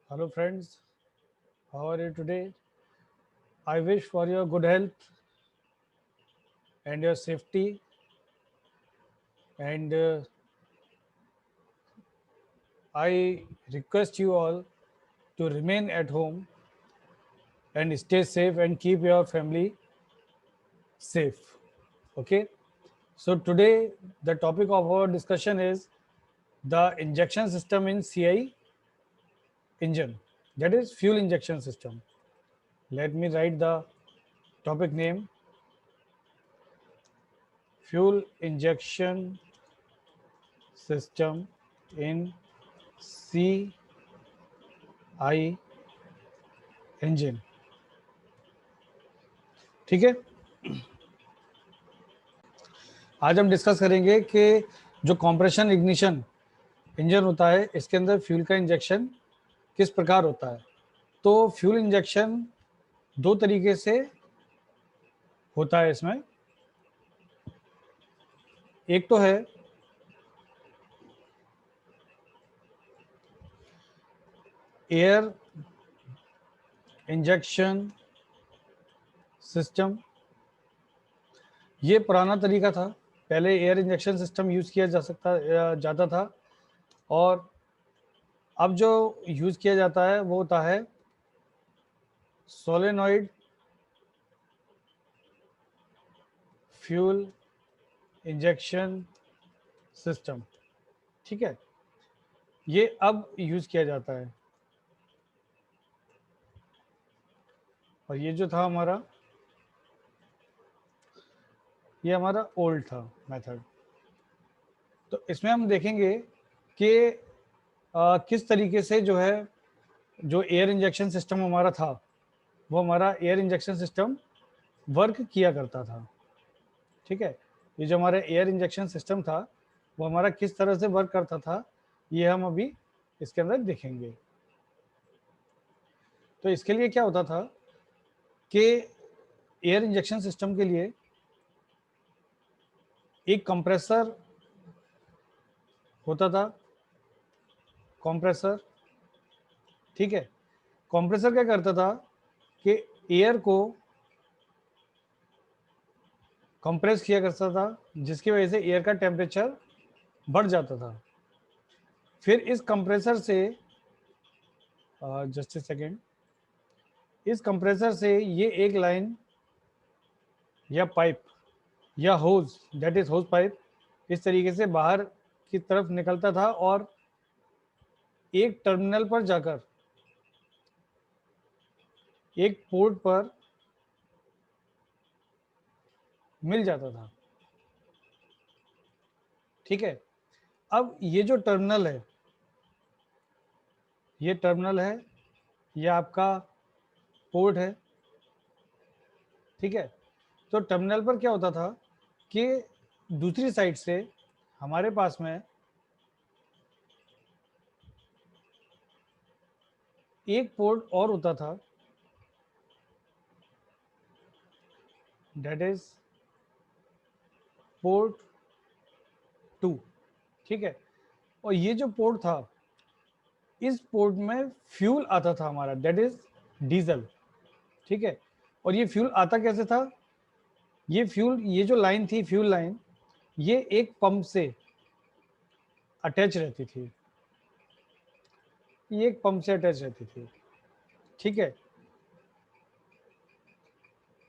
Hello, friends. How are you today? I wish for your good health and your safety. And I request you all to remain at home and stay safe and keep your family safe. Okay. So, today, the topic of our discussion is the injection system in CI engine, that is, fuel injection system. Let me write the topic name: fuel injection system in CI engine. ठीक है। आज हम discuss करेंगे कि जो compression ignition engine होता है इसके अंदर फ्यूल का इंजेक्शन किस प्रकार होता है। तो फ्यूल इंजेक्शन दो तरीके से होता है इसमें। एक तो है एयर इंजेक्शन सिस्टम। ये पुराना तरीका था, पहले एयर इंजेक्शन सिस्टम यूज़ किया जा सकता जाता था। और अब जो यूज़ किया जाता है वो होता है सोलेनॉइड फ्यूल इंजेक्शन सिस्टम। ठीक है, ये अब यूज़ किया जाता है। और ये जो था हमारा, ये हमारा ओल्ड था मेथड। तो इसमें हम देखेंगे कि किस तरीके से जो है, जो एयर इंजेक्शन सिस्टम हमारा था वो हमारा एयर इंजेक्शन सिस्टम वर्क किया करता था। ठीक है, ये जो हमारा एयर इंजेक्शन सिस्टम था वो हमारा किस तरह से वर्क करता था, ये हम अभी इसके अंदर देखेंगे। तो इसके लिए क्या होता था कि एयर इंजेक्शन सिस्टम के लिए एक कंप्रेसर होता था, कंप्रेसर। ठीक है, कंप्रेसर क्या करता था कि एयर को कंप्रेस किया करता था, जिसकी वजह से एयर का टेम्परेचर बढ़ जाता था। फिर इस कंप्रेसर से, जस्ट ए सेकेंड, इस कंप्रेसर से ये एक लाइन या पाइप या होज, दैट इज होज पाइप, इस तरीके से बाहर की तरफ निकलता था और एक टर्मिनल पर जाकर एक पोर्ट पर मिल जाता था। ठीक है, अब ये जो टर्मिनल है, ये टर्मिनल है, ये आपका पोर्ट है। ठीक है, तो टर्मिनल पर क्या होता था कि दूसरी साइड से हमारे पास में एक पोर्ट और होता था, दैट इज पोर्ट 2। ठीक है, और ये जो पोर्ट था, इस पोर्ट में फ्यूल आता था हमारा, दैट इज डीजल। ठीक है, और ये फ्यूल आता कैसे था, ये फ्यूल, ये जो लाइन थी, फ्यूल लाइन, ये एक पंप से अटैच रहती थी, ये एक पंप से अटैच रहती थी। ठीक है,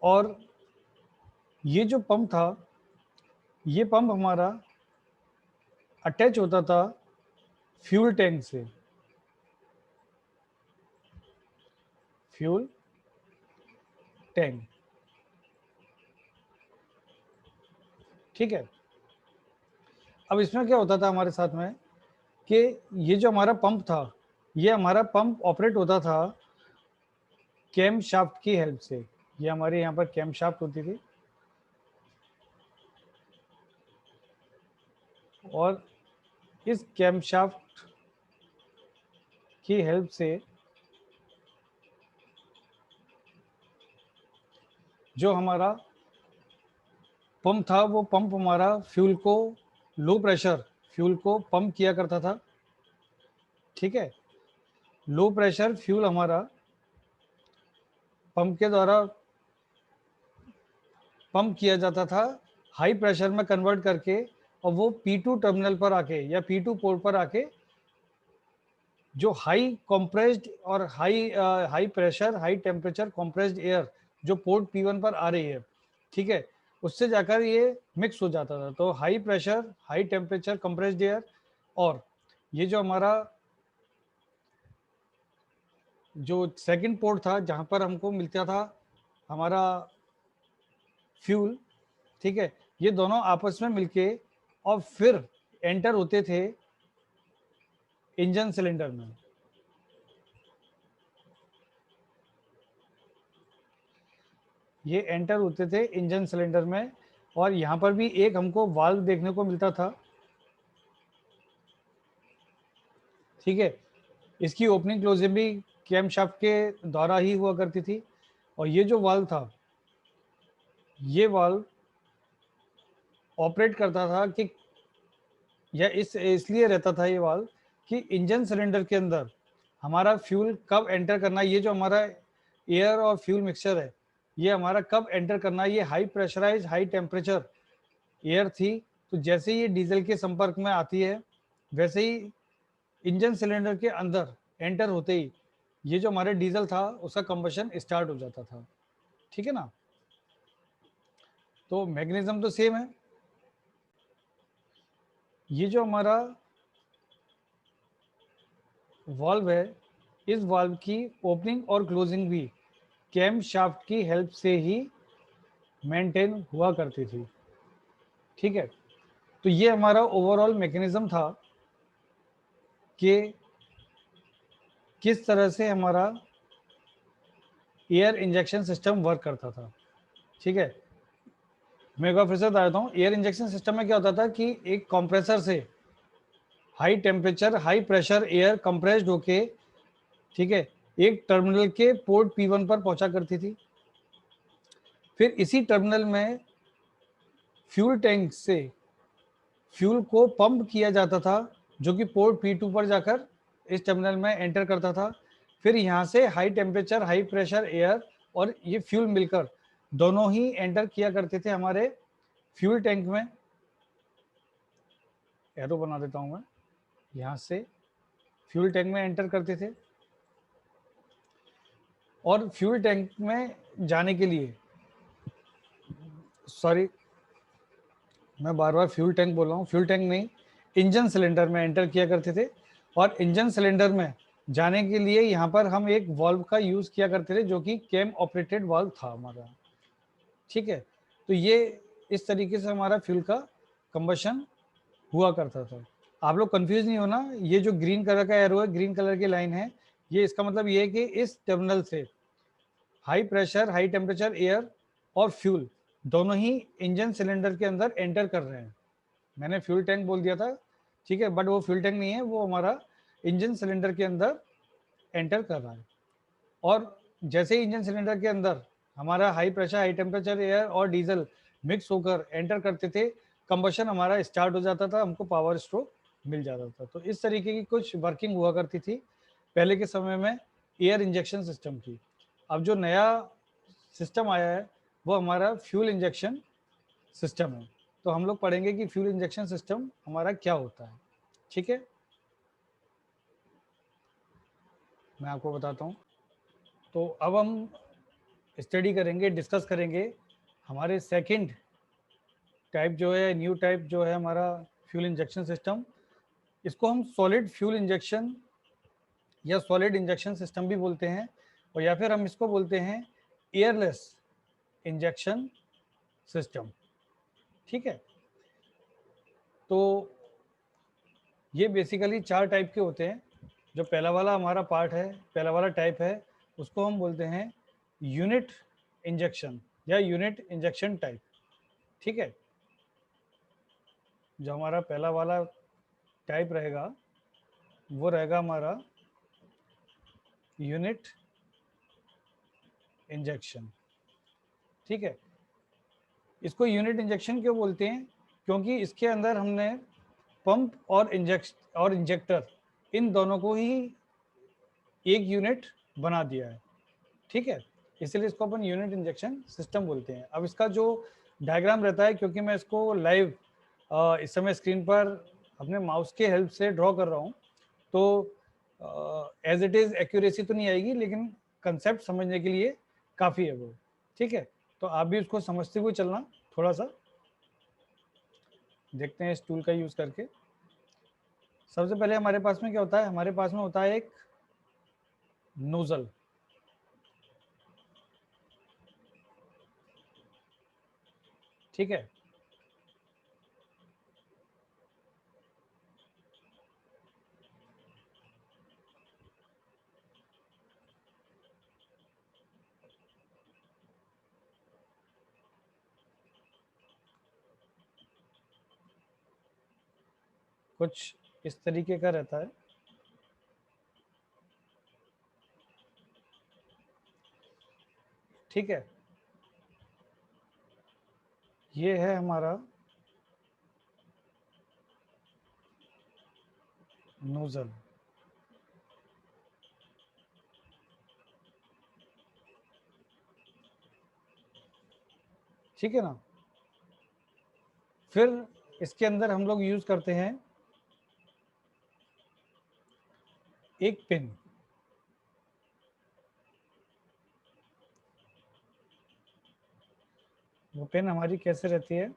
और ये जो पंप था, ये पंप हमारा अटैच होता था फ्यूल टैंक से, फ्यूल टैंक। ठीक है, अब इसमें क्या होता था हमारे साथ में कि ये जो हमारा पंप था, ये हमारा पंप ऑपरेट होता था कैम शाफ्ट की हेल्प से। ये हमारे यहाँ पर कैम शाफ्ट होती थी, और इस कैम शाफ्ट की हेल्प से जो हमारा पंप था, वो पंप हमारा फ्यूल को, लो प्रेशर फ्यूल को पंप किया करता था। ठीक है, लो प्रेशर फ्यूल हमारा पंप के द्वारा पंप किया जाता था हाई प्रेशर में कन्वर्ट करके, और वो P2 टर्मिनल पर आके या P2 पोर्ट पर आके जो हाई कंप्रेस्ड और high pressure high temperature compressed air जो पोर्ट P1 पर आ रही है, ठीक है, उससे जाकर ये मिक्स हो जाता था। तो high pressure high temperature compressed air, और ये जो हमारा जो सेकंड पोर्ट था जहां पर हमको मिलता था हमारा फ्यूल, ठीक है, ये दोनों आपस में मिलके और फिर एंटर होते थे इंजन सिलेंडर में। ये एंटर होते थे इंजन सिलेंडर में, और यहाँ पर भी एक हमको वाल्व देखने को मिलता था, ठीक है। इसकी ओपनिंग क्लोजिंग भी कैम शाफ्ट के द्वारा ही हुआ करती थी। और ये जो वाल्व था, ये वाल्व ऑपरेट करता था कि, या इसलिए रहता था ये वाल्व कि इंजन सिलेंडर के अंदर हमारा फ्यूल कब एंटर करना, ये जो हमारा एयर और फ्यूल मिक्सचर है, ये हमारा कब एंटर करना, ये high pressurize high temperature air थी। तो जैसे ही ये डीजल के संपर्क में आती है, वैसे ही इंजन सिलेंडर के अंदर एंटर होते ही ये जो हमारे डीजल था उसका कंबशन स्टार्ट हो जाता था, ठीक है ना। तो मैकेनिज्म तो सेम है। ये जो हमारा वाल्व है, इस वाल्व की ओपनिंग और क्लोजिंग भी कैम शाफ्ट की हेल्प से ही मेंटेन हुआ करती थी, ठीक है। तो ये हमारा ओवरऑल मैकेनिज्म था कि किस तरह से हमारा एयर इंजेक्शन सिस्टम वर्क करता था, ठीक है। मैं एक बार फिर से बता देता हूँ। एयर इंजेक्शन सिस्टम में क्या होता था कि एक कंप्रेसर से high temperature high pressure air compressed होके, ठीक है, एक टर्मिनल के पोर्ट P1 पर पहुंचा करती थी। फिर इसी टर्मिनल में फ्यूल टैंक से फ्यूल को पंप किया जाता था, जो कि पोर्ट P2 पर जाकर इस टर्मिनल में एंटर करता था। फिर यहाँ से high temperature high pressure air और ये फ्यूल मिलकर दोनों ही एंटर किया करते थे हमारे फ्यूल टैंक में। एरो बना देता हूँ मैं। यहाँ से फ्यूल टैंक में एंटर करते थे, और फ्यूल टैंक में जाने के लिए, सॉरी मैं बार बार फ्यूल टैंक बोल रहा हूँ, फ्यूल टैंक नहीं, इंजन सिलेंडर में एंटर किया करते थे। और इंजन सिलेंडर में जाने के लिए यहाँ पर हम एक वाल्व का यूज किया करते थे, जो कि कैम ऑपरेटेड वाल्व था हमारा, ठीक है। तो ये इस तरीके से हमारा फ्यूल का कंबशन हुआ करता था। आप लोग कंफ्यूज नहीं होना, ये जो ग्रीन कलर का एरो है, ग्रीन कलर की लाइन है, ये इसका मतलब ये है कि इस टर्मिनल से high pressure high temperature air और फ्यूल दोनों ही इंजन सिलेंडर के अंदर एंटर कर रहे हैं। मैंने फ्यूल टैंक बोल दिया था, ठीक है, बट वो फ्यूल टैंक नहीं है, वो हमारा इंजन सिलेंडर के अंदर एंटर कर रहा है। और जैसे ही इंजन सिलेंडर के अंदर हमारा high pressure high temperature air और डीजल मिक्स होकर एंटर करते थे, कंबशन हमारा स्टार्ट हो जाता था, हमको पावर स्ट्रोक मिल जाता था। तो इस तरीके की कुछ वर्किंग हुआ करती थी पहले के समय में एयर इंजेक्शन सिस्टम की। अब जो नया सिस्टम आया है वो हमारा फ्यूल इंजेक्शन सिस्टम है। तो हम लोग पढ़ेंगे कि फ्यूल इंजेक्शन सिस्टम हमारा क्या होता है, ठीक है। मैं आपको बताता हूँ। तो अब हम स्टडी करेंगे, डिस्कस करेंगे हमारे सेकंड टाइप जो है, न्यू टाइप जो है हमारा फ्यूल इंजेक्शन सिस्टम। इसको हम सॉलिड फ्यूल इंजेक्शन या सॉलिड इंजेक्शन सिस्टम भी बोलते हैं, और या फिर हम इसको बोलते हैं एयरलेस इंजेक्शन सिस्टम, ठीक है। तो ये बेसिकली 4 टाइप के होते हैं। जो पहला वाला हमारा पार्ट है, पहला वाला टाइप है, उसको हम बोलते हैं यूनिट इंजेक्शन या यूनिट इंजेक्शन टाइप, ठीक है। जो हमारा पहला वाला टाइप रहेगा वो रहेगा हमारा यूनिट इंजेक्शन, ठीक है। इसको यूनिट इंजेक्शन क्यों बोलते हैं? क्योंकि इसके अंदर हमने पंप और इंजेक्टर इन दोनों को ही एक यूनिट बना दिया है, ठीक है, इसलिए इसको अपन यूनिट इंजेक्शन सिस्टम बोलते हैं। अब इसका जो डायग्राम रहता है, क्योंकि मैं इसको लाइव इस समय स्क्रीन पर अपने माउस के हेल्प से ड्रॉ कर रहा हूँ, तो एज इट इज एक्यूरेसी तो नहीं आएगी, लेकिन कंसेप्ट समझने के लिए काफ़ी है वो, ठीक है। तो आप भी उसको समझते हुए चलना, थोड़ा सा देखते हैं इस टूल का यूज़ करके। सबसे पहले हमारे पास में क्या होता है, हमारे पास में होता है एक नोजल, ठीक है। कुछ इस तरीके का रहता है, ठीक है। ये है हमारा नोजल, ठीक है ना। फिर इसके अंदर हम लोग यूज करते हैं एक पिन। वो पिन हमारी कैसे रहती है,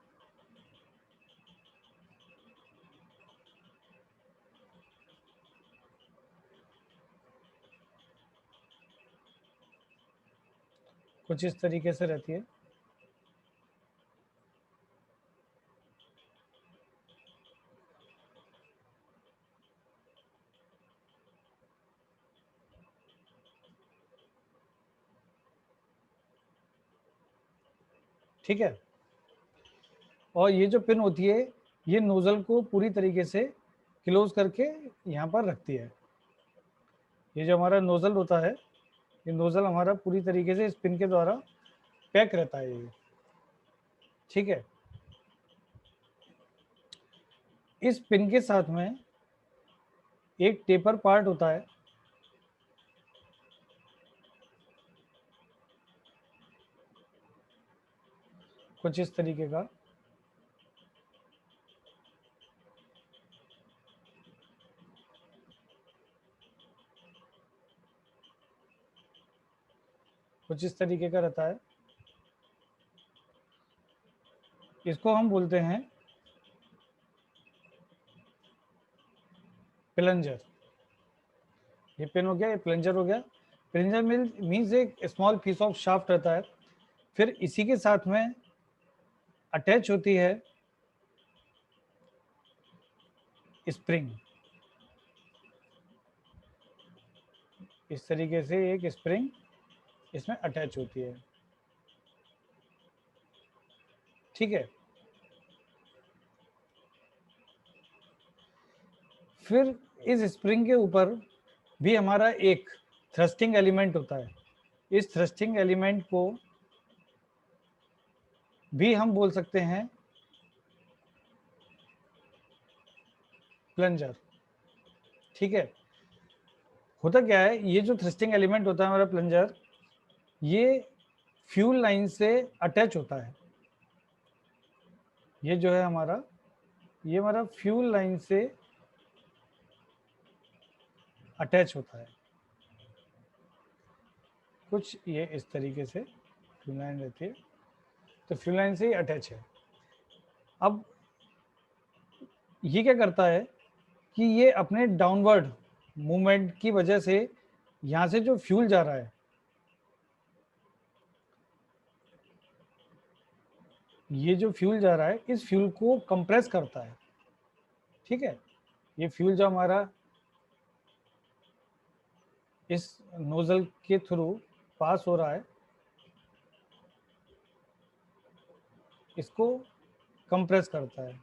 कुछ इस तरीके से रहती है, ठीक है। और ये जो पिन होती है, ये नोजल को पूरी तरीके से क्लोज करके यहाँ पर रखती है। ये जो हमारा नोजल होता है, ये नोजल हमारा पूरी तरीके से इस पिन के द्वारा पैक रहता है ये, ठीक है। इस पिन के साथ में एक टेपर पार्ट होता है, कुछ इस तरीके का, कुछ इस तरीके का रहता है। इसको हम बोलते हैं प्लंजर। ये पिन हो गया, ये प्लंजर हो गया। प्लंजर मीन्स एक स्मॉल पीस ऑफ शाफ्ट रहता है। फिर इसी के साथ में अटैच होती है स्प्रिंग। इस तरीके से एक स्प्रिंग इसमें अटैच होती है, ठीक है। फिर इस स्प्रिंग के ऊपर भी हमारा एक थ्रस्टिंग एलिमेंट होता है। इस थ्रस्टिंग एलिमेंट को भी हम बोल सकते हैं प्लंजर, ठीक है। होता क्या है, ये जो थ्रस्टिंग एलिमेंट होता है हमारा प्लंजर, ये फ्यूल लाइन से अटैच होता है। ये जो है हमारा, ये हमारा फ्यूल लाइन से अटैच होता है, कुछ ये इस तरीके से फ्यूल लाइन रहती है, तो फ्यूल लाइन से ही अटैच है। अब ये क्या करता है कि ये अपने डाउनवर्ड मूवमेंट की वजह से यहाँ से जो फ्यूल जा रहा है, ये जो फ्यूल जा रहा है, इस फ्यूल को कंप्रेस करता है, ठीक है। ये फ्यूल जो हमारा इस नोजल के थ्रू पास हो रहा है, इसको कंप्रेस करता है।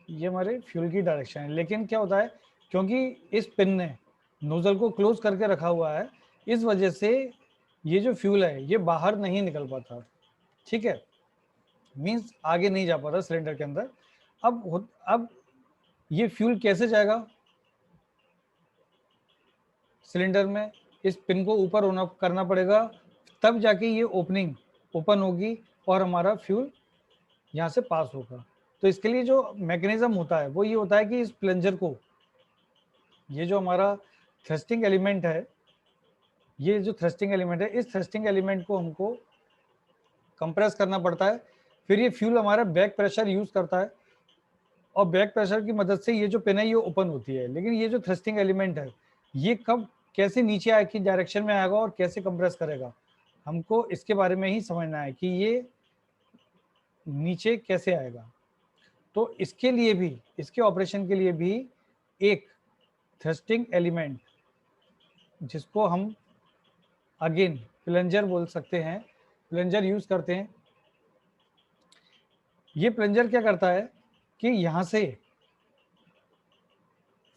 ये हमारे फ्यूल की डायरेक्शन है। लेकिन क्या होता है, क्योंकि इस पिन ने नोजल को क्लोज करके रखा हुआ है, इस वजह से ये जो फ्यूल है ये बाहर नहीं निकल पाता, ठीक है। मीन्स आगे नहीं जा पाता सिलेंडर के अंदर। अब ये फ्यूल कैसे जाएगा, सिलेंडर में इस पिन को ऊपर होना करना पड़ेगा, तब जाके ये ओपनिंग ओपन होगी और हमारा फ्यूल यहाँ से पास होगा। तो इसके लिए जो मैकेनिज्म होता है वो ये होता है कि इस प्लंजर को, ये जो हमारा थ्रस्टिंग एलिमेंट है, ये जो थ्रस्टिंग एलिमेंट है, इस थ्रस्टिंग एलिमेंट को हमको कंप्रेस करना पड़ता है। फिर ये फ्यूल हमारा बैक प्रेशर यूज करता है और बैक प्रेशर की मदद से ये जो पिन है ये ओपन होती है। लेकिन ये जो थ्रस्टिंग एलिमेंट है ये कब कैसे नीचे आए की डायरेक्शन में आएगा और कैसे कंप्रेस करेगा, हमको इसके बारे में ही समझना है कि ये नीचे कैसे आएगा। तो इसके लिए भी, इसके ऑपरेशन के लिए भी एक थ्रस्टिंग एलिमेंट, जिसको हम अगेन प्लंजर बोल सकते हैं, प्लंजर यूज करते हैं। ये प्लंजर क्या करता है कि यहां से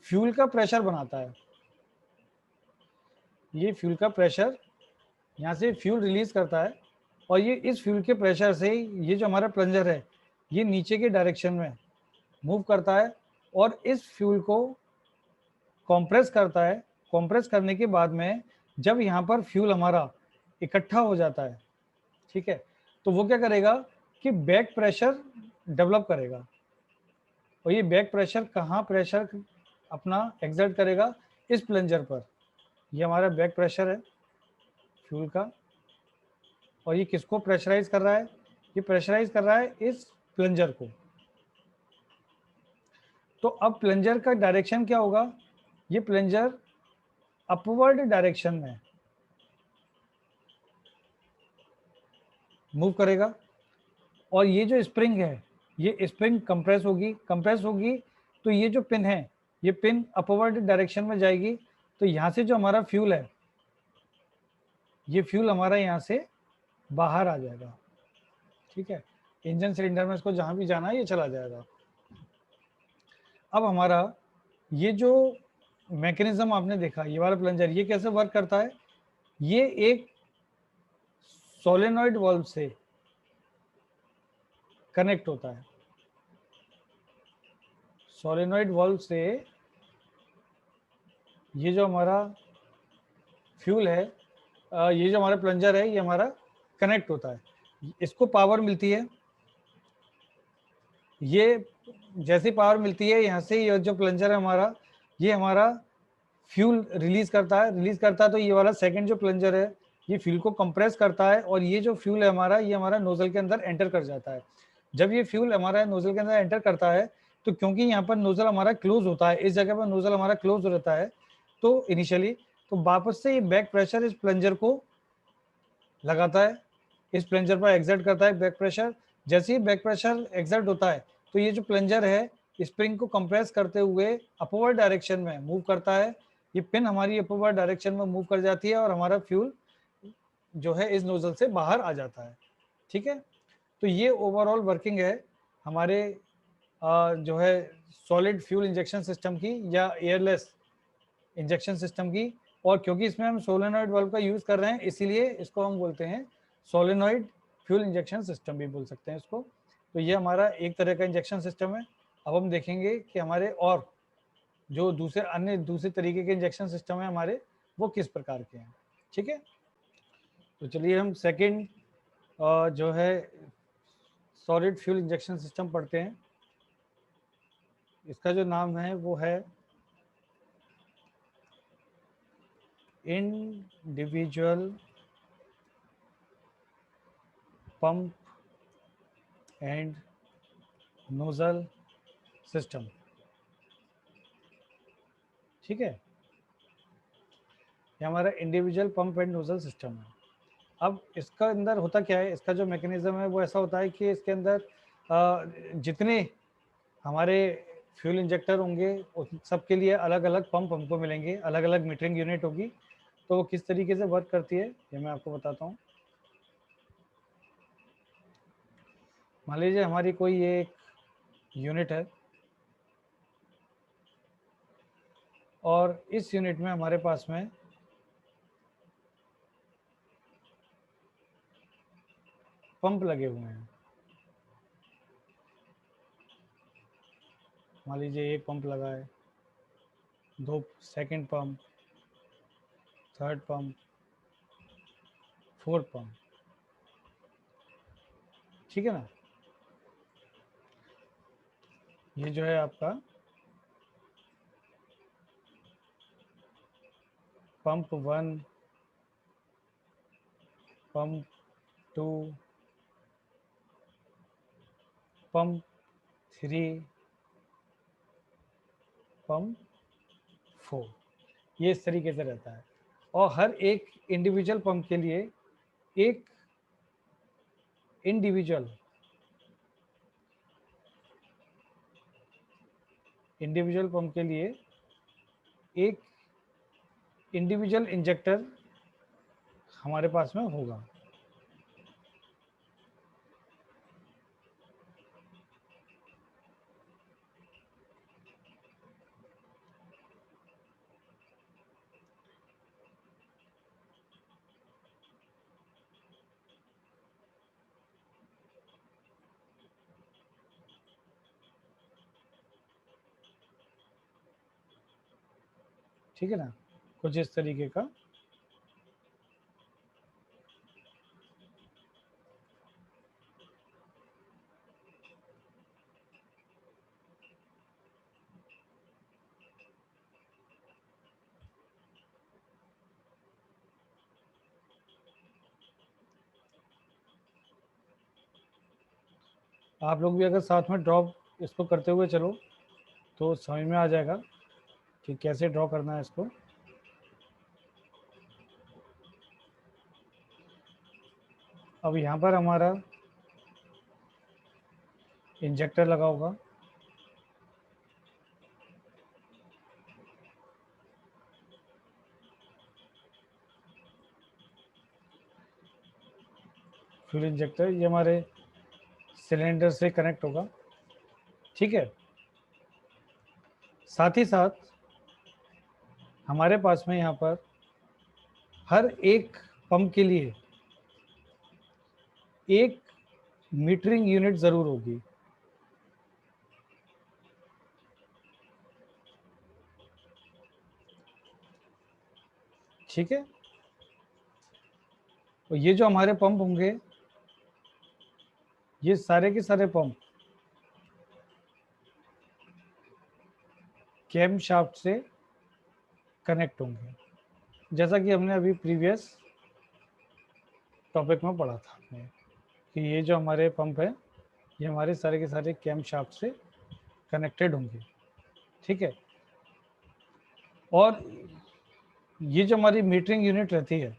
फ्यूल का प्रेशर बनाता है। ये फ्यूल का प्रेशर यहाँ से फ्यूल रिलीज करता है और ये इस फ्यूल के प्रेशर से ये जो हमारा प्लंजर है ये नीचे के डायरेक्शन में मूव करता है और इस फ्यूल को कॉम्प्रेस करता है। कॉम्प्रेस करने के बाद में जब यहाँ पर फ्यूल हमारा इकट्ठा हो जाता है, ठीक है, तो वो क्या करेगा कि बैक प्रेशर डेवलप करेगा। और ये बैक प्रेशर कहाँ प्रेशर अपना एक्सर्ट करेगा, इस प्लंजर पर। ये हमारा बैक प्रेशर है फ्यूल का और ये किसको प्रेशराइज कर रहा है, ये प्रेशराइज कर रहा है इस प्लंजर को। तो अब प्लंजर का डायरेक्शन क्या होगा, ये प्लंजर अपवर्ड डायरेक्शन में मूव करेगा और ये जो स्प्रिंग है ये स्प्रिंग कंप्रेस होगी। कंप्रेस होगी तो ये जो पिन है ये पिन अपवर्ड डायरेक्शन में जाएगी। तो यहाँ से जो हमारा फ्यूल है ये फ्यूल हमारा यहाँ से बाहर आ जाएगा, ठीक है। इंजन सिलेंडर में इसको जहाँ भी जाना है ये चला जाएगा। अब हमारा ये जो मैकेनिज्म आपने देखा, ये वाला प्लंजर ये कैसे वर्क करता है, ये एक सोलेनॉइड वाल्व से कनेक्ट होता है। सोलेनॉइड वाल्व से ये जो हमारा फ्यूल है, ये जो हमारा प्लंजर है ये हमारा कनेक्ट होता है, इसको पावर मिलती है। ये जैसी पावर मिलती है यहाँ से ये जो प्लंजर है हमारा, ये हमारा फ्यूल रिलीज करता है। रिलीज करता है तो ये वाला सेकंड जो प्लंजर है ये फ्यूल को कंप्रेस करता है और ये जो फ्यूल है हमारा ये हमारा नोजल के अंदर एंटर कर जाता है। जब ये फ्यूल हमारा नोजल के अंदर एंटर करता है तो क्योंकि यहाँ पर नोजल हमारा क्लोज होता है, इस जगह पर नोजल हमारा क्लोज हो रहता है तो इनिशियली, तो वापस से ये बैक प्रेशर इस प्लंजर को लगाता है, इस प्लंजर पर एग्जर्ट करता है बैक प्रेशर। जैसे ही बैक प्रेशर एग्जर्ट होता है तो ये जो प्लंजर है स्प्रिंग को कंप्रेस करते हुए अपवर्ड डायरेक्शन में मूव करता है। ये पिन हमारी अपवर्ड डायरेक्शन में मूव कर जाती है और हमारा फ्यूल जो है इस नोजल से बाहर आ जाता है, ठीक है। तो ये ओवरऑल वर्किंग है हमारे जो है सॉलिड फ्यूल इंजेक्शन सिस्टम की या एयरलेस इंजेक्शन सिस्टम की। और क्योंकि इसमें हम सोलेनॉइड वाल्व का यूज कर रहे हैं इसीलिए इसको हम बोलते हैं सोलेनॉइड फ्यूल इंजेक्शन सिस्टम भी बोल सकते हैं इसको। तो ये हमारा एक तरह का इंजेक्शन सिस्टम है। अब हम देखेंगे कि हमारे और जो दूसरे अन्य दूसरे तरीके के इंजेक्शन सिस्टम है हमारे, वो किस प्रकार के हैं, ठीक है। तो चलिए हम सेकंड जो है सॉलिड फ्यूल इंजेक्शन सिस्टम पढ़ते हैं। इसका जो नाम है वो है individual pump and nozzle system, ठीक है। ये हमारा individual pump and nozzle system है। अब इसका अंदर होता क्या है, इसका जो मैकेनिज्म है वो ऐसा होता है कि इसके अंदर जितने हमारे फ्यूल इंजेक्टर होंगे उन सबके लिए अलग अलग पंप हमको मिलेंगे, अलग अलग मीटरिंग यूनिट होगी। तो वो किस तरीके से वर्क करती है ये मैं आपको बताता हूँ। मान लीजिए हमारी कोई ये एक यूनिट है और इस यूनिट में हमारे पास में पंप लगे हुए हैं। मान लीजिए एक पंप लगा है, दो second pump, third pump, fourth pump, ठीक है ना। ये जो है आपका पंप 1, पंप 2, पंप 3, पंप 4, ये इस तरीके से रहता है। और हर एक इंडिविजुअल पंप के लिए एक इंडिविजुअल पंप के लिए एक इंडिविजुअल इंजेक्टर हमारे पास में होगा। ठीक है ना, कुछ इस तरीके का। आप लोग भी अगर साथ में ड्रॉ इसको करते हुए चलो तो समझ में आ जाएगा कि कैसे ड्रॉ करना है इसको। अब यहाँ पर हमारा इंजेक्टर लगा होगा, फ्यूल इंजेक्टर, ये हमारे सिलेंडर से कनेक्ट होगा, ठीक है। साथ ही साथ हमारे पास में यहाँ पर हर एक पंप के लिए एक मीटरिंग यूनिट जरूर होगी, ठीक है। और ये जो हमारे पंप होंगे, ये सारे के सारे पंप कैम शाफ्ट से कनेक्ट होंगे, जैसा कि हमने अभी प्रीवियस टॉपिक में पढ़ा था हमने कि ये जो हमारे पंप है ये हमारे सारे के सारे कैम शाफ्ट से कनेक्टेड होंगे, ठीक है। और ये जो हमारी मीटरिंग यूनिट रहती है,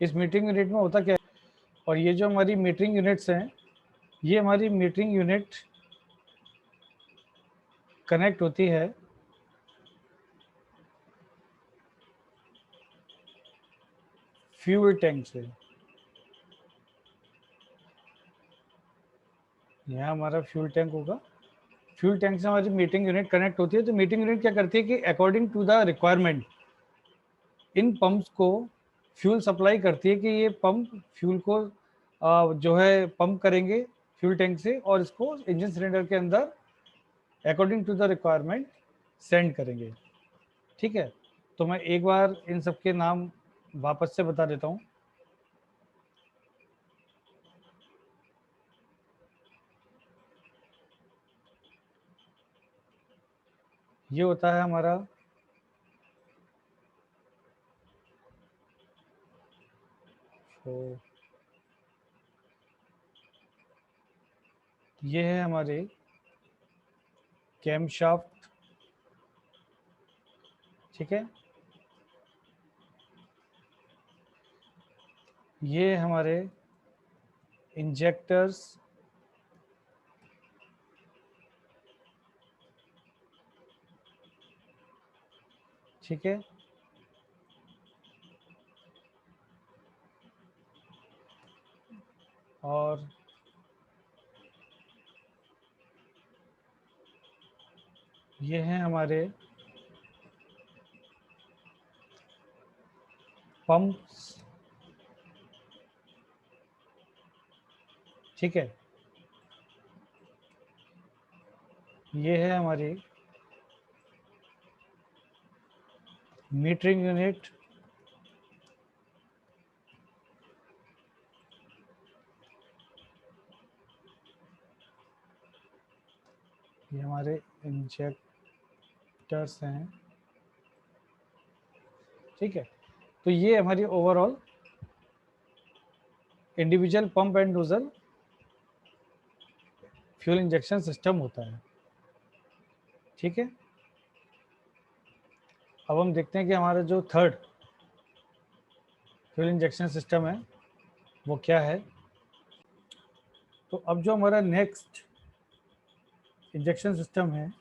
इस मीटरिंग यूनिट में होता क्या है, और ये जो हमारी मीटरिंग यूनिट्स हैं, ये हमारी मीटरिंग यूनिट कनेक्ट होती है फ्यूल टैंक से। यहाँ हमारा फ्यूल टैंक होगा, फ्यूल टैंक से हमारी मीटिंग यूनिट कनेक्ट होती है। तो मीटिंग यूनिट क्या करती है कि अकॉर्डिंग टू द रिक्वायरमेंट इन पंप्स को फ्यूल सप्लाई करती है कि ये पंप फ्यूल को जो है पंप करेंगे फ्यूल टैंक से और इसको इंजन सिलेंडर के अंदर according to the requirement send करेंगे, ठीक है। तो मैं एक बार इन सबके नाम वापस से बता देता हूँ। ये होता है हमारा तो ये है हमारे कैम शाफ्ट, ठीक है। ये हमारे इंजेक्टर्स, ठीक है। और ये हैं हमारे पंप्स, ठीक है। ये है हमारी मीटरिंग यूनिट, ये हमारे इंजेक्टर्स हैं, ठीक है। तो ये हमारी overall individual pump and nozzle fuel injection system होता है, ठीक है। अब हम देखते हैं कि हमारा जो थर्ड फ्यूल इंजेक्शन सिस्टम है वो क्या है। तो अब जो हमारा नेक्स्ट इंजेक्शन सिस्टम है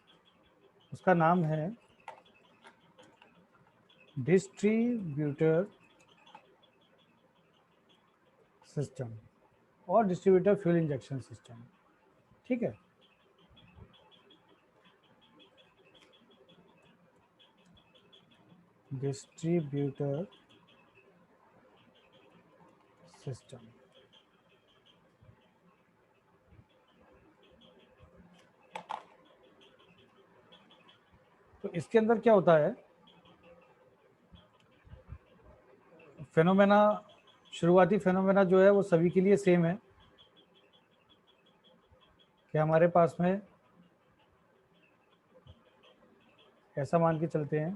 उसका नाम है डिस्ट्रीब्यूटर सिस्टम और डिस्ट्रीब्यूटर फ्यूल इंजेक्शन सिस्टम, ठीक है। डिस्ट्रीब्यूटर सिस्टम, तो इसके अंदर क्या होता है, फेनोमेना, शुरुआती फेनोमेना जो है वो सभी के लिए सेम है कि हमारे पास में ऐसा मान के चलते हैं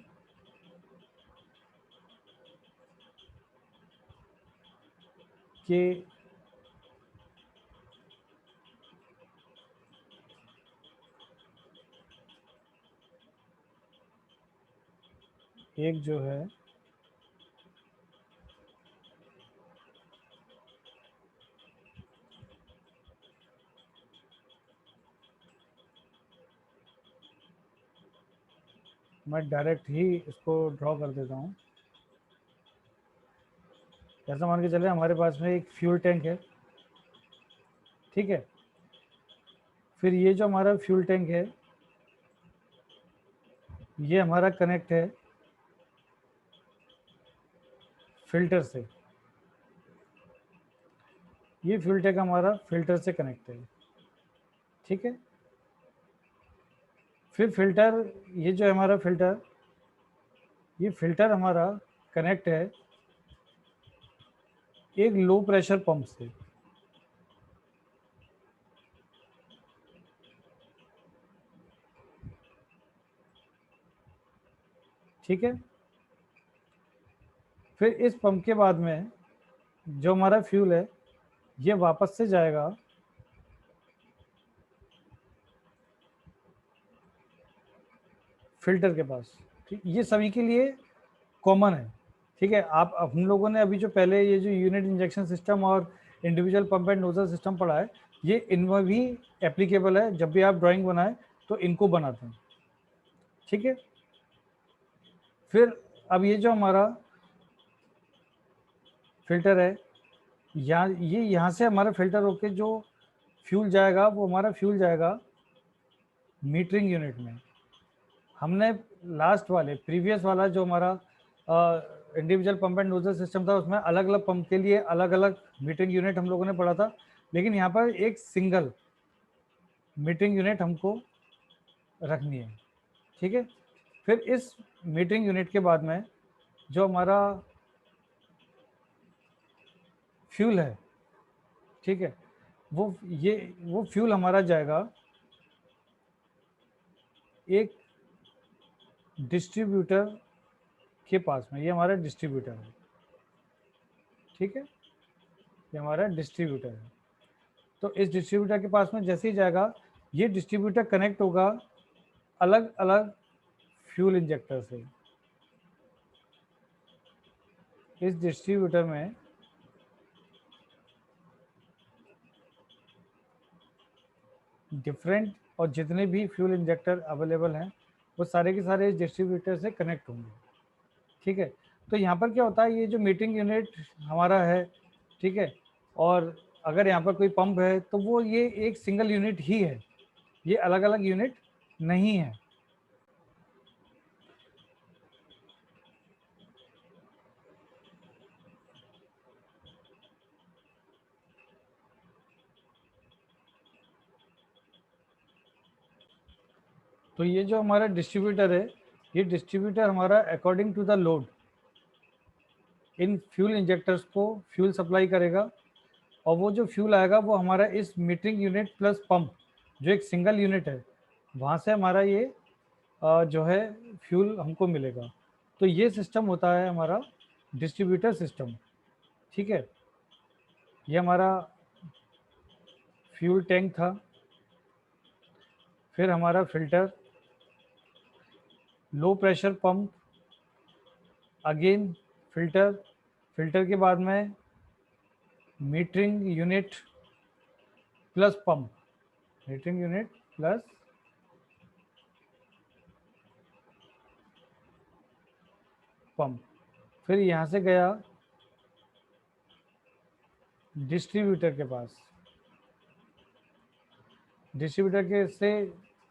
कि एक जो है मैं डायरेक्ट ही इसको ड्रॉ कर देता हूँ। ऐसा मान के चले हमारे पास में एक फ्यूल टैंक है, ठीक है। फिर ये जो हमारा फ्यूल टैंक है ये हमारा कनेक्ट है फिल्टर से, ये फ्यूल टैंक हमारा फिल्टर से कनेक्ट है, ठीक है। फिर फिल्टर, ये जो है हमारा फिल्टर, ये फिल्टर हमारा कनेक्ट है एक लो प्रेशर पंप से, ठीक है। फिर इस पंप के बाद में जो हमारा फ्यूल है ये वापस से जाएगा फिल्टर के पास, ठीक। ये सभी के लिए कॉमन है, ठीक है। आप हम लोगों ने अभी जो पहले ये जो यूनिट इंजेक्शन सिस्टम और individual pump and nozzle system पढ़ा है ये इनमें भी एप्लीकेबल है, जब भी आप ड्राइंग बनाए तो इनको बनाते हैं, ठीक है। फिर अब ये जो हमारा फिल्टर है, यहाँ से हमारा फिल्टर होके जो फ्यूल जाएगा वो हमारा फ्यूल जाएगा मीटरिंग यूनिट में। हमने लास्ट वाले प्रीवियस वाला जो हमारा individual pump and nozzle system था उसमें अलग अलग पंप के लिए अलग अलग मीटरिंग यूनिट हम लोगों ने पढ़ा था, लेकिन यहाँ पर एक सिंगल मीटरिंग यूनिट हमको रखनी है, ठीक है। फिर इस मीटरिंग यूनिट के बाद में जो हमारा फ्यूल है, ठीक है, वो फ्यूल हमारा जाएगा एक डिस्ट्रीब्यूटर के पास में, ये हमारा डिस्ट्रीब्यूटर है, ठीक है। ये हमारा डिस्ट्रीब्यूटर है। तो इस डिस्ट्रीब्यूटर के पास में जैसे ही जाएगा ये डिस्ट्रीब्यूटर कनेक्ट होगा अलग अलग फ्यूल इंजेक्टर से। इस डिस्ट्रीब्यूटर में डिफरेंट और जितने भी फ्यूल इंजेक्टर अवेलेबल हैं वो सारे के सारे इस डिस्ट्रीब्यूटर से कनेक्ट होंगे, ठीक है। तो यहाँ पर क्या होता है, ये जो मीटरिंग यूनिट हमारा है, ठीक है, और अगर यहाँ पर कोई पंप है तो वो ये एक सिंगल यूनिट ही है, ये अलग अलग यूनिट नहीं है। तो ये जो हमारा डिस्ट्रीब्यूटर है ये डिस्ट्रीब्यूटर हमारा अकॉर्डिंग टू द लोड इन फ्यूल इंजेक्टर्स को फ्यूल सप्लाई करेगा, और वो जो फ्यूल आएगा वो हमारा इस मीटरिंग यूनिट प्लस पंप जो एक सिंगल यूनिट है वहाँ से हमारा ये जो है फ्यूल हमको मिलेगा। तो ये सिस्टम होता है हमारा डिस्ट्रीब्यूटर सिस्टम। ठीक है, ये हमारा फ्यूल टैंक था, फिर हमारा filter, low pressure pump, again filter, filter के बाद में metering unit plus pump, metering unit plus pump, फिर यहाँ से गया डिस्ट्रीब्यूटर के पास। डिस्ट्रीब्यूटर के से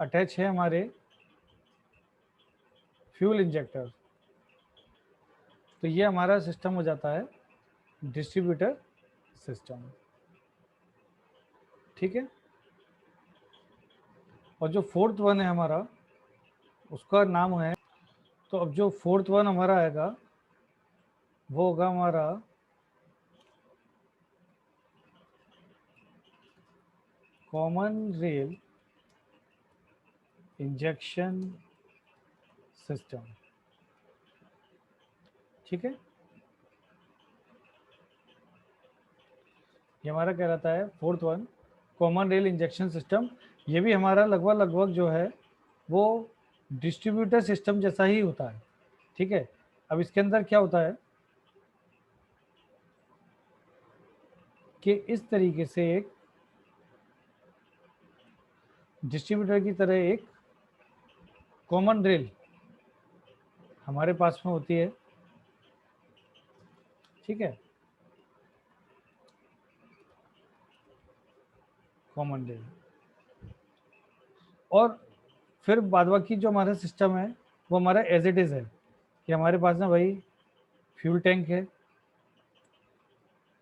अटैच है हमारे फ्यूल इंजेक्टर। तो ये हमारा सिस्टम हो जाता है डिस्ट्रीब्यूटर सिस्टम। ठीक है, और जो फोर्थ वन है हमारा उसका नाम है, तो अब जो फोर्थ वन हमारा आएगा वो होगा हमारा कॉमन रेल इंजेक्शन सिस्टम। ठीक है, ये हमारा कहलाता है fourth one common rail injection system. ये भी हमारा लगभग जो है वो डिस्ट्रीब्यूटर सिस्टम जैसा ही होता है। ठीक है, अब इसके अंदर क्या होता है कि इस तरीके से एक डिस्ट्रीब्यूटर की तरह एक कॉमन रेल हमारे पास में होती है। ठीक है, कॉमन रेल, और फिर बाद बाकी जो हमारा सिस्टम है वो हमारा एज इट इज़ है कि हमारे पास ना भाई फ्यूल टैंक है।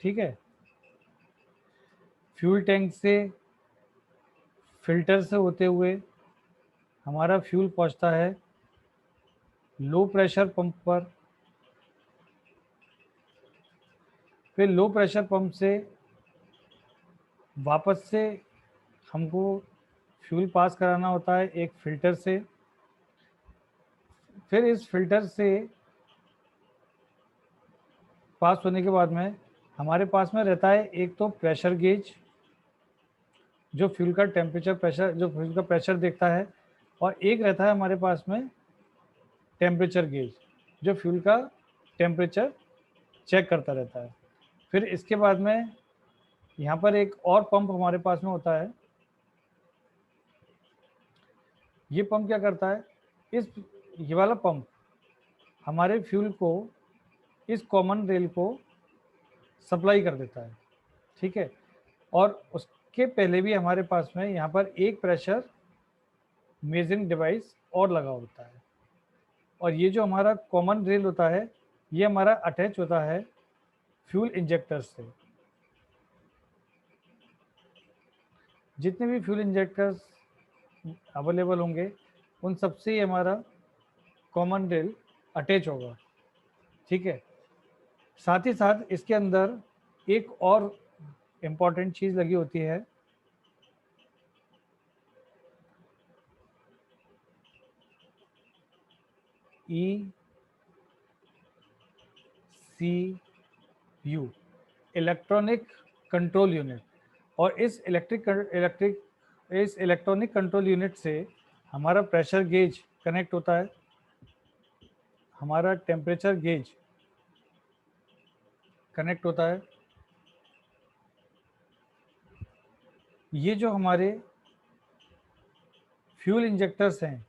ठीक है, फ्यूल टैंक से फिल्टर से होते हुए हमारा फ्यूल पहुंचता है लो प्रेशर पंप पर, फिर लो प्रेशर पंप से वापस से हमको फ्यूल पास कराना होता है एक फिल्टर से, फिर इस फिल्टर से पास होने के बाद में हमारे पास में रहता है एक तो प्रेशर गेज जो फ्यूल का टेम्परेचर प्रेशर जो फ्यूल का प्रेशर देखता है, और एक रहता है हमारे पास में टेम्परेचर गेज जो फ्यूल का टेम्परेचर चेक करता रहता है। फिर इसके बाद में यहाँ पर एक और पंप हमारे पास में होता है। ये पंप क्या करता है, ये वाला पंप हमारे फ्यूल को इस कॉमन रेल को सप्लाई कर देता है। ठीक है, और उसके पहले भी हमारे पास में यहाँ पर एक प्रेशर मेजरिंग डिवाइस और लगा होता है, और ये जो हमारा कॉमन रेल होता है ये हमारा अटैच होता है फ्यूल इंजेक्टर से। जितने भी फ्यूल इंजेक्टर्स अवेलेबल होंगे उन सबसे ही हमारा कॉमन रेल अटैच होगा। ठीक है, साथ ही साथ इसके अंदर एक और इम्पॉर्टेंट चीज़ लगी होती है, ECU, इलेक्ट्रॉनिक कंट्रोल यूनिट। और इस इलेक्ट्रॉनिक कंट्रोल यूनिट से हमारा प्रेशर गेज कनेक्ट होता है, हमारा टेम्परेचर गेज कनेक्ट होता है। ये जो हमारे फ्यूल इंजेक्टर्स हैं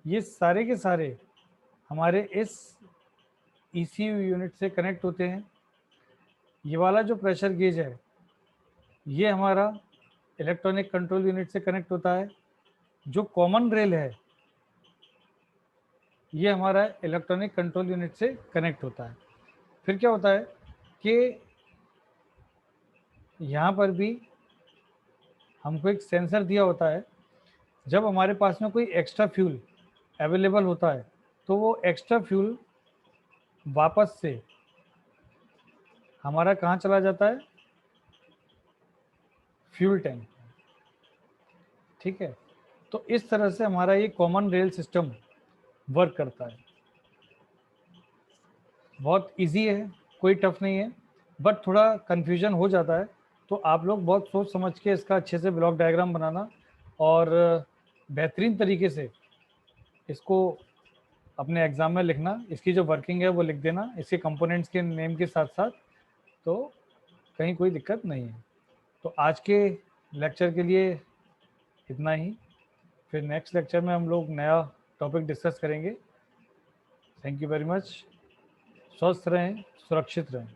ये सारे के सारे हमारे इस ECU यूनिट से कनेक्ट होते हैं। ये वाला जो प्रेशर गेज है ये हमारा इलेक्ट्रॉनिक कंट्रोल यूनिट से कनेक्ट होता है। जो कॉमन रेल है ये हमारा इलेक्ट्रॉनिक कंट्रोल यूनिट से कनेक्ट होता है। फिर क्या होता है कि यहाँ पर भी हमको एक सेंसर दिया होता है। जब हमारे पास में कोई एक्स्ट्रा फ्यूल अवेलेबल होता है तो वो एक्स्ट्रा फ्यूल वापस से हमारा कहाँ चला जाता है, फ्यूल टैंक। ठीक है, तो इस तरह से हमारा ये कॉमन रेल सिस्टम वर्क करता है। बहुत इजी है, कोई टफ नहीं है, बट थोड़ा कन्फ्यूजन हो जाता है। तो आप लोग बहुत सोच समझ के इसका अच्छे से ब्लॉक डायग्राम बनाना और बेहतरीन तरीके से इसको अपने एग्ज़ाम में लिखना। इसकी जो वर्किंग है वो लिख देना इसके कंपोनेंट्स के नेम के साथ साथ, तो कहीं कोई दिक्कत नहीं है। तो आज के लेक्चर के लिए इतना ही, फिर नेक्स्ट लेक्चर में हम लोग नया टॉपिक डिस्कस करेंगे। Thank you very much. स्वस्थ रहें, सुरक्षित रहें।